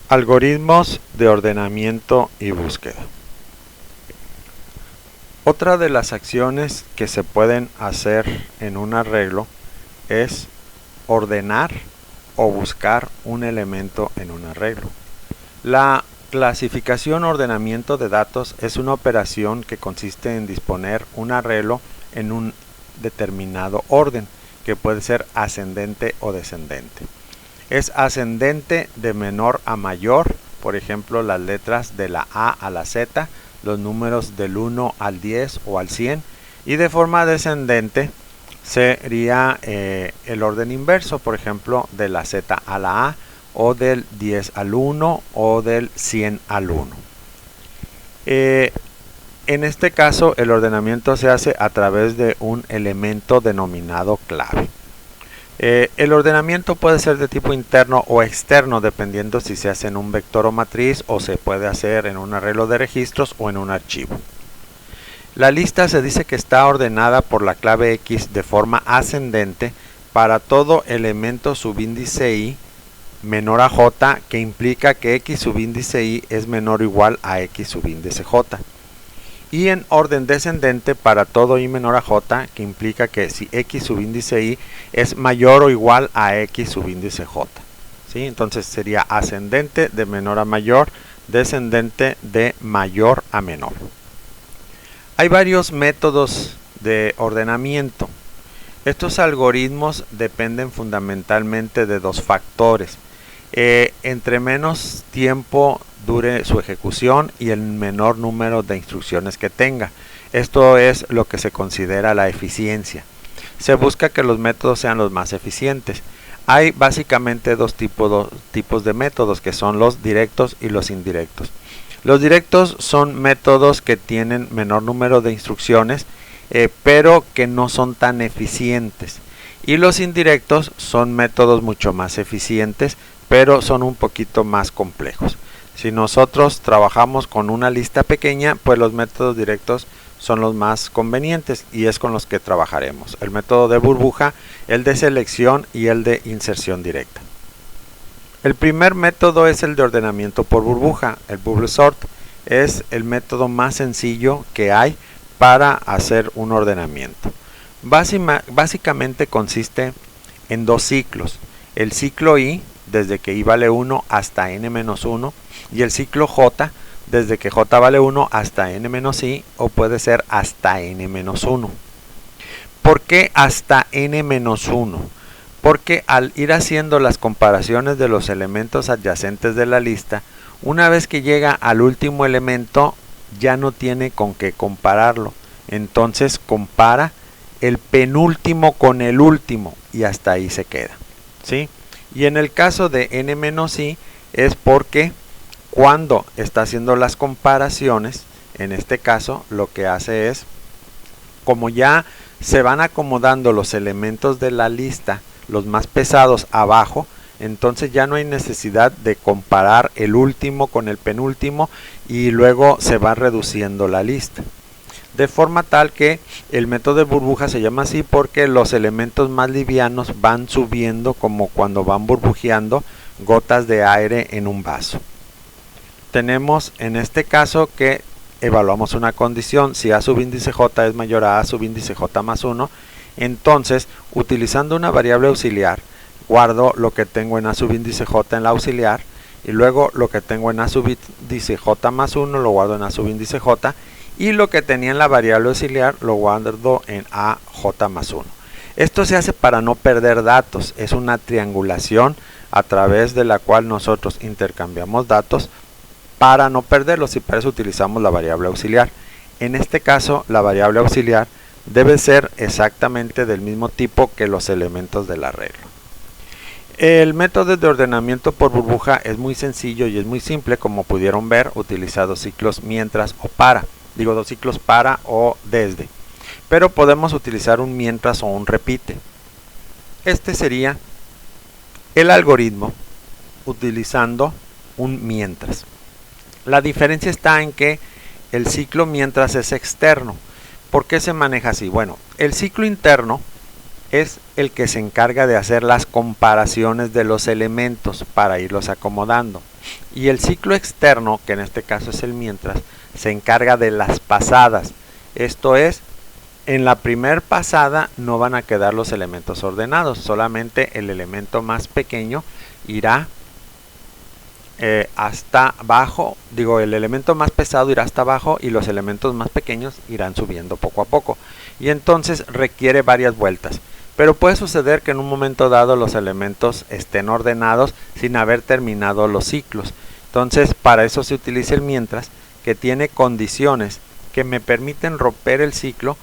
Algoritmos de ordenamiento y búsqueda. Otra de las acciones que se pueden hacer en un arreglo es ordenar o buscar un elemento en un arreglo. La clasificación o ordenamiento de datos es una operación que consiste en disponer un arreglo en un determinado orden, que puede ser ascendente o descendente. Es ascendente de menor a mayor, por ejemplo las letras de la A a la Z, los números del 1 al 10 o al 100, y de forma descendente sería el orden inverso, por ejemplo de la Z a la A, o del 10 al 1 o del 100 al 1. En este caso el ordenamiento se hace a través de un elemento denominado clave. El ordenamiento puede ser de tipo interno o externo, dependiendo si se hace en un vector o matriz, o se puede hacer en un arreglo de registros o en un archivo. La lista se dice que está ordenada por la clave X de forma ascendente para todo elemento subíndice I menor a J, que implica que X subíndice I es menor o igual a X subíndice J. Y en orden descendente para todo I menor a J, que implica que si X subíndice I es mayor o igual a X subíndice J. ¿Sí? Entonces sería ascendente de menor a mayor, descendente de mayor a menor. Hay varios métodos de ordenamiento. Estos algoritmos dependen fundamentalmente de dos factores. Entre menos tiempo dure su ejecución y el menor número de instrucciones que tenga. Esto es lo que se considera la eficiencia. Se busca que los métodos sean los más eficientes. Hay básicamente dos tipos de métodos, que son los directos y los indirectos. Los directos son métodos que tienen menor número de instrucciones, pero que no son tan eficientes. Y los indirectos son métodos mucho más eficientes, pero son un poquito más complejos. Si nosotros trabajamos con una lista pequeña, pues los métodos directos son los más convenientes y es con los que trabajaremos. El método de burbuja, el de selección y el de inserción directa. El primer método es el de ordenamiento por burbuja. El bubble sort es el método más sencillo que hay para hacer un ordenamiento. Básicamente consiste en dos ciclos. El ciclo I, desde que I vale 1 hasta n-1, y el ciclo J, desde que J vale 1 hasta n-i, o puede ser hasta n-1. ¿Por qué hasta n-1? Porque al ir haciendo las comparaciones de los elementos adyacentes de la lista, una vez que llega al último elemento, ya no tiene con qué compararlo. Entonces compara el penúltimo con el último y hasta ahí se queda. ¿Sí? Y en el caso de n-i es porque cuando está haciendo las comparaciones, en este caso lo que hace es, como ya se van acomodando los elementos de la lista, los más pesados abajo, entonces ya no hay necesidad de comparar el último con el penúltimo y luego se va reduciendo la lista. De forma tal que el método de burbuja se llama así porque los elementos más livianos van subiendo, como cuando van burbujeando gotas de aire en un vaso. Tenemos en este caso que evaluamos una condición. Si A subíndice J es mayor a A subíndice J más 1, entonces utilizando una variable auxiliar guardo lo que tengo en A subíndice J en la auxiliar, y luego lo que tengo en A subíndice J más 1 lo guardo en A subíndice J, y lo que tenía en la variable auxiliar lo guardo en AJ más 1. Esto se hace para no perder datos. Es una triangulación a través de la cual nosotros intercambiamos datos para no perderlos, y para eso utilizamos la variable auxiliar. En este caso la variable auxiliar debe ser exactamente del mismo tipo que los elementos del arreglo. El método de ordenamiento por burbuja es muy sencillo y es muy simple. Como pudieron ver, utiliza dos ciclos mientras o para. Digo, dos ciclos para o desde. Pero podemos utilizar un mientras o un repite. Este sería el algoritmo utilizando un mientras. La diferencia está en que el ciclo mientras es externo. ¿Por qué se maneja así? Bueno, el ciclo interno es el que se encarga de hacer las comparaciones de los elementos para irlos acomodando. Y el ciclo externo, que en este caso es el mientras, se encarga de las pasadas. Esto es, en la primer pasada no van a quedar los elementos ordenados, solamente el elemento más pequeño irá hasta abajo, el elemento más pesado irá hasta abajo y los elementos más pequeños irán subiendo poco a poco. Y entonces requiere varias vueltas. Pero puede suceder que en un momento dado los elementos estén ordenados sin haber terminado los ciclos. Entonces para eso se utiliza el mientras, que tiene condiciones que me permiten romper el ciclo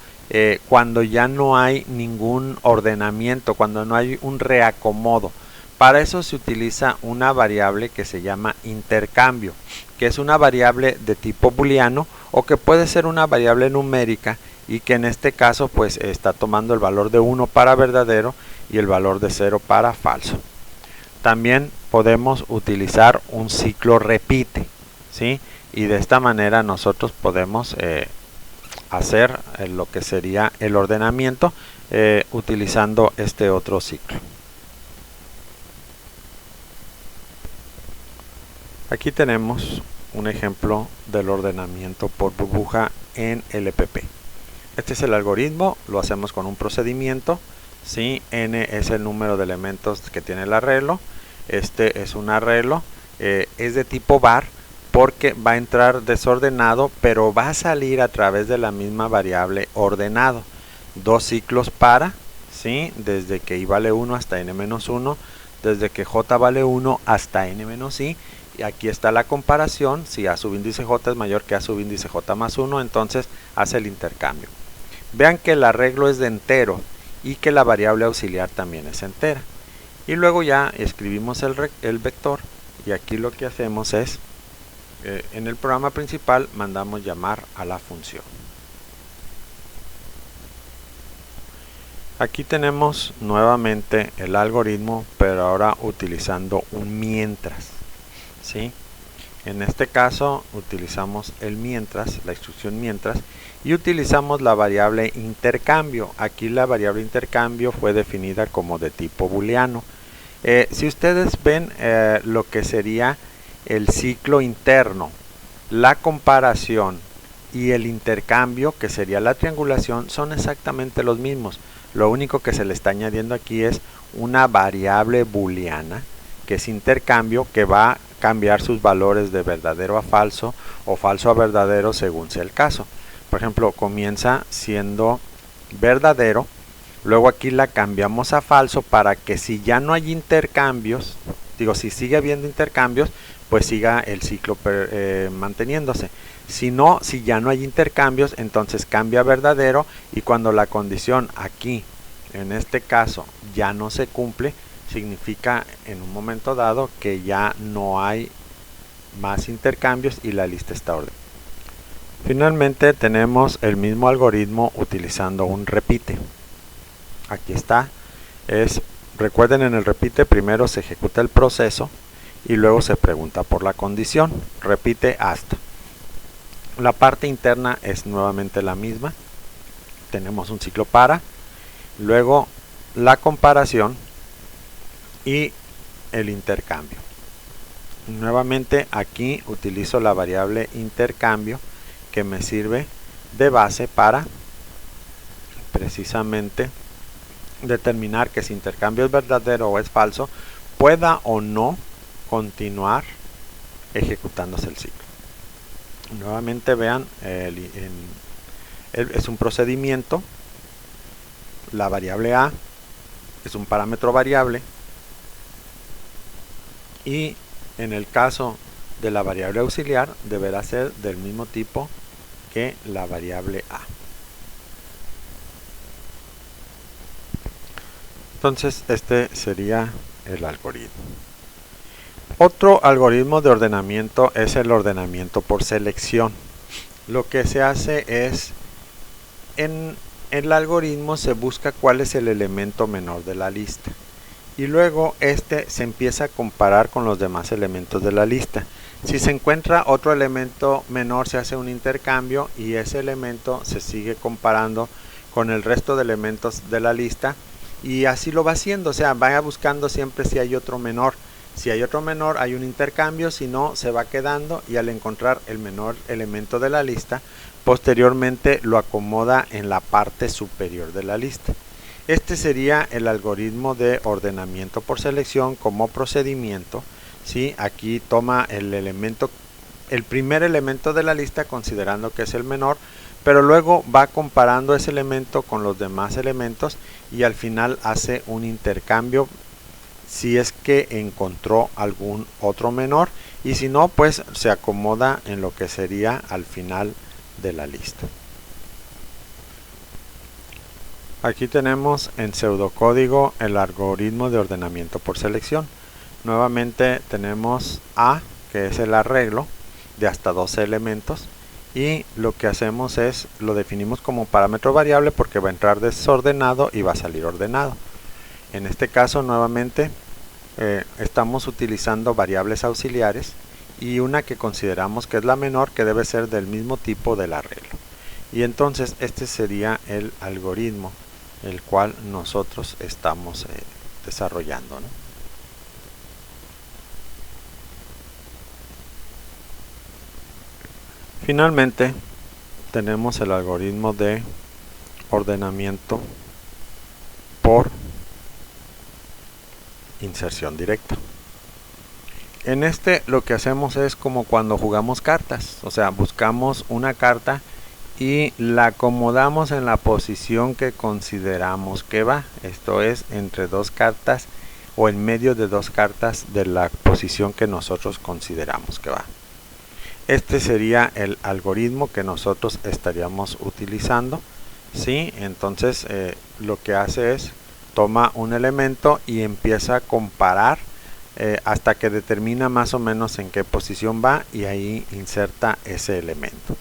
cuando ya no hay ningún ordenamiento, cuando no hay un reacomodo. Para eso se utiliza una variable que se llama intercambio, que es una variable de tipo booleano o que puede ser una variable numérica y que en este caso pues está tomando el valor de 1 para verdadero y el valor de 0 para falso. También podemos utilizar un ciclo repite, ¿sí? Y de esta manera nosotros podemos hacer lo que sería el ordenamiento utilizando este otro ciclo. Aquí tenemos un ejemplo del ordenamiento por burbuja en LPP. Este es el algoritmo, lo hacemos con un procedimiento, ¿sí? N es el número de elementos que tiene el arreglo, este es un arreglo, es de tipo var porque va a entrar desordenado, pero va a salir a través de la misma variable ordenado. Dos ciclos para, ¿sí? Desde que i vale 1 hasta n-1, desde que j vale 1 hasta n-i. Y aquí está la comparación, si a subíndice j es mayor que a subíndice j más 1, entonces hace el intercambio. Vean que el arreglo es de entero y que la variable auxiliar también es entera. Y luego ya escribimos el vector y aquí lo que hacemos es, en el programa principal mandamos llamar a la función. Aquí tenemos nuevamente el algoritmo, pero ahora utilizando un mientras. ¿Sí? En este caso utilizamos el mientras, la instrucción mientras, y utilizamos la variable intercambio. Aquí la variable intercambio fue definida como de tipo booleano. Si ustedes ven lo que sería el ciclo interno, la comparación y el intercambio, que sería la triangulación, son exactamente los mismos. Lo único que se le está añadiendo aquí es una variable booleana, que es intercambio, que va a cambiar sus valores de verdadero a falso o falso a verdadero según sea el caso. Por ejemplo, comienza siendo verdadero, luego aquí la cambiamos a falso para que si ya no hay intercambios, si sigue habiendo intercambios, pues siga el ciclo manteniéndose. Si no, si ya no hay intercambios, entonces cambia a verdadero, y cuando la condición aquí, en este caso, ya no se cumple, significa en un momento dado que ya no hay más intercambios y la lista está ordenada. Finalmente tenemos el mismo algoritmo utilizando un repite. Aquí está. Recuerden, en el repite primero se ejecuta el proceso y luego se pregunta por la condición. Repite hasta. La parte interna es nuevamente la misma. Tenemos un ciclo para, luego la comparación y el intercambio. Nuevamente aquí utilizo la variable intercambio, que me sirve de base para precisamente determinar que si intercambio es verdadero o es falso, pueda o no continuar ejecutándose el ciclo. Nuevamente vean, es un procedimiento, la variable a es un parámetro variable, y en el caso de la variable auxiliar deberá ser del mismo tipo que la variable a. Entonces este sería el algoritmo. Otro algoritmo de ordenamiento es el ordenamiento por selección. Lo que se hace es, en el algoritmo se busca cuál es el elemento menor de la lista, y luego este se empieza a comparar con los demás elementos de la lista. Si se encuentra otro elemento menor, se hace un intercambio y ese elemento se sigue comparando con el resto de elementos de la lista, y así lo va haciendo, o sea, vaya buscando siempre si hay otro menor. Si hay otro menor, hay un intercambio, si no, se va quedando y al encontrar el menor elemento de la lista, posteriormente lo acomoda en la parte superior de la lista. Este sería el algoritmo de ordenamiento por selección como procedimiento. ¿Sí? Aquí toma el primer elemento de la lista considerando que es el menor, pero luego va comparando ese elemento con los demás elementos y al final hace un intercambio si es que encontró algún otro menor, y si no, pues se acomoda en lo que sería al final de la lista. Aquí tenemos en pseudocódigo el algoritmo de ordenamiento por selección. Nuevamente tenemos A, que es el arreglo de hasta 12 elementos, y lo que hacemos es lo definimos como parámetro variable porque va a entrar desordenado y va a salir ordenado. En este caso nuevamente estamos utilizando variables auxiliares y una que consideramos que es la menor, que debe ser del mismo tipo del arreglo. Y entonces este sería el algoritmo el cual nosotros estamos desarrollando, ¿no? Finalmente tenemos el algoritmo de ordenamiento por inserción directa. En este lo que hacemos es como cuando jugamos cartas, o sea, buscamos una carta y la acomodamos en la posición que consideramos que va. Esto es entre dos cartas o en medio de dos cartas de la posición que nosotros consideramos que va. Este sería el algoritmo que nosotros estaríamos utilizando. ¿Sí? Entonces lo que hace es toma un elemento y empieza a comparar hasta que determina más o menos en qué posición va y ahí inserta ese elemento.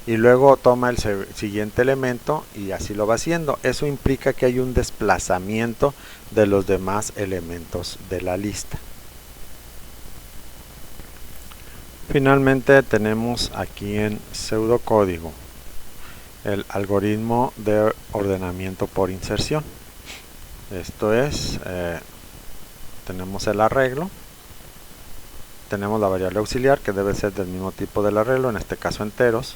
Y luego toma el siguiente elemento y así lo va haciendo. Eso implica que hay un desplazamiento de los demás elementos de la lista. Finalmente tenemos aquí en pseudocódigo el algoritmo de ordenamiento por inserción. Esto es, tenemos el arreglo, tenemos la variable auxiliar que debe ser del mismo tipo del arreglo, en este caso enteros,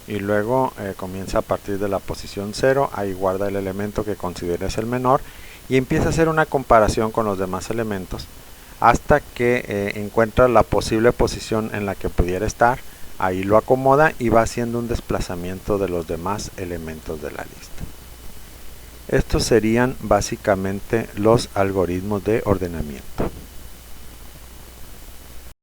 y luego comienza a partir de la posición 0, ahí guarda el elemento que considera es el menor y empieza a hacer una comparación con los demás elementos hasta que encuentra la posible posición en la que pudiera estar, ahí lo acomoda y va haciendo un desplazamiento de los demás elementos de la lista. Estos serían básicamente los algoritmos de ordenamiento.